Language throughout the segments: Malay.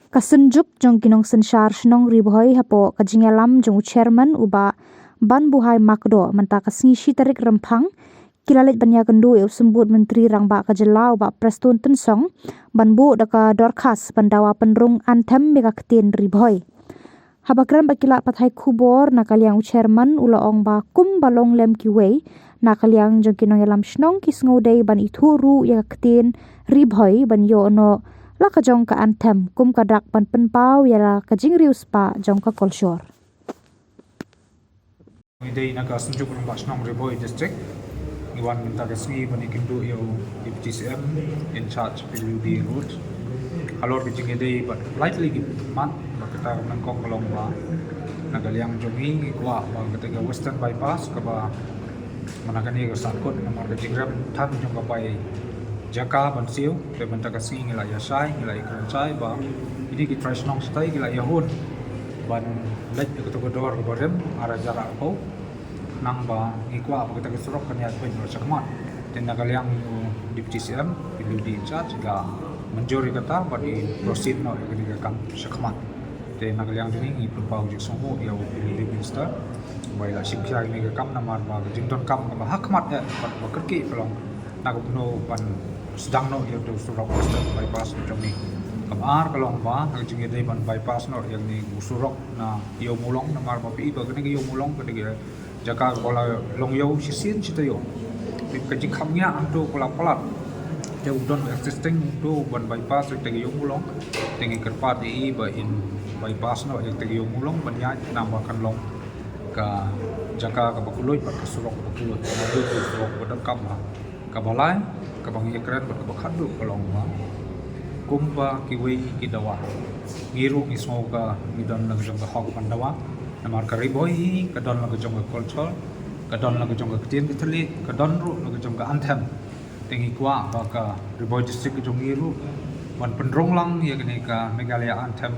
kasenjuk jong kinong sensar shnong ribhoi hapo kajingalam jong chairman uba ban buhai makdo menta kasngi shitarik rempang kilalit banya kendu eu sembut menteri rangba kajelau ba prestun tensong banbu daka dorkas bandawa penrung anthem mega ketin ribhoi habakran bakila pathai khubor nakaliang chairman ulaong ba kum balong lem kiwei nakaliang jong kinong elam shnong kisngodei ban ithuru ya ketin ribhoi ban yo no la ka jong ka anthem kum ka dak pan penpau yala ka jingrius pa jong ka kolshor Idei naga senjuk rumah senang Ribhoi district Iwan minta kesini banikindu yo IPTCM in charge PWD route alor kijing idei but lightly mat kita nangkong kolong ba nagaliang jogging ikwa ba ketika western bypass ka ba manakani ko sangkot namar kijing ram tan jong kapai jaka bansiu pe minta kesini ngila yasai ngila ikranchai ba ini ki try senang stay ngila yahun ban lek ko dor ko rem ara jarak ko nang ba ikwa kita kesurok kaniat pun sakmat dan nagaliang di PCM PWD in charge ga menjori kata bagi proceed no ketika kam sakmat dan nagaliang ini ipau jik songo ya PWD minister baila sikya ini kam namar ba jington kam ba hakmat ya ba kerki pelong nagupno pan sedang no ya tu surok bypass macam ni kamar kalong ba jing idei ban bypass no yang ni usurok na yo mulong namar ba pi ba kene yo mulong ketika jaka kola longyo sisin sitayo kajing khamnya antu kola palat te udon existing tu ban bypass te yo mulong tengi kerpat i ba in bypass no te yo mulong ban ya nambakan long ka jaka ka bakuloi ba kasurok bakuloi mobil tu surok badam kam ka balai ka bangi keren ba ka khadu kolong ba kumpa kiwi kidawa ngiru ismoga midon nang jong ka hok pandawa namar kariboi kadon lagu jong culture kadon lagu jong ketin kitali kadon ru lagu jong anthem tengi kwa baka riboi district jong ngiru ban pendrong lang ya kene ka Meghalaya anthem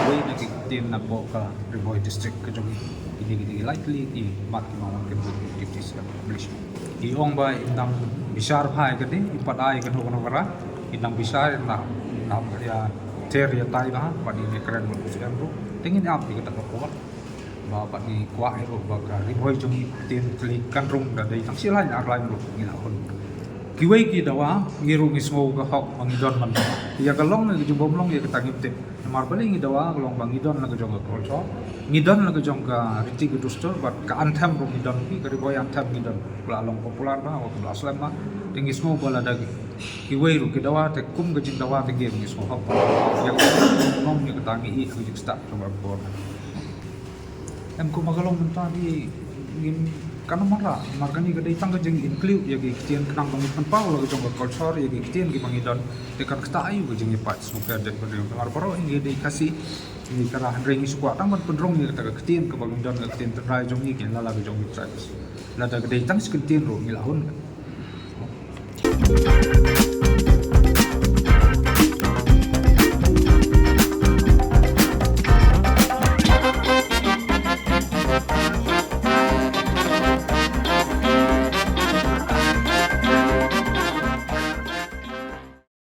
we na kitin na po ka riboi district ka jong ini lightly di mat mawang ke activities publish iong ba indang bisar hai kadi ipat ai kan hono kara indang bisar na ya ter ya tai ba padi ne keren mo siam ru tingin ap di kata ko ba ni kwa ero ba ka ribhoi jong tin kli kan rung da dei tang silai ak lai ru ngila hon kiwei ki dawa ngiru ngismo ka hok mangidon man ya kalong ne jum bomlong ya katangip te mar bali ngi dawa kalong bangidon na jong ka kolso ngidon na jong ka riti ku dustor ba ka anthem ru ngidon ki ka ribhoi anthem ngidon kula long popular ba wa kula aslam ba tingismo bala dagi kiwei ru ki dawa te kum ka jing dawa te game ngismo hok ya ngom ni katangi i ku jing start to bor em ko magalong menta di ngin kana mara margani gadai tang jeng include ya gi kitian kanang bang tempau lo jong culture ya gi kitian gi bangidon de kan kta ayu gi jeng pat smoker de ber mar paro ingi de kasi ni kara handring isu kwa tang ban pendrong ni kata kitian ke bangidon ga kitian trai jong ni ken la la jong tribes la da gadai tang skitian ro ngilahun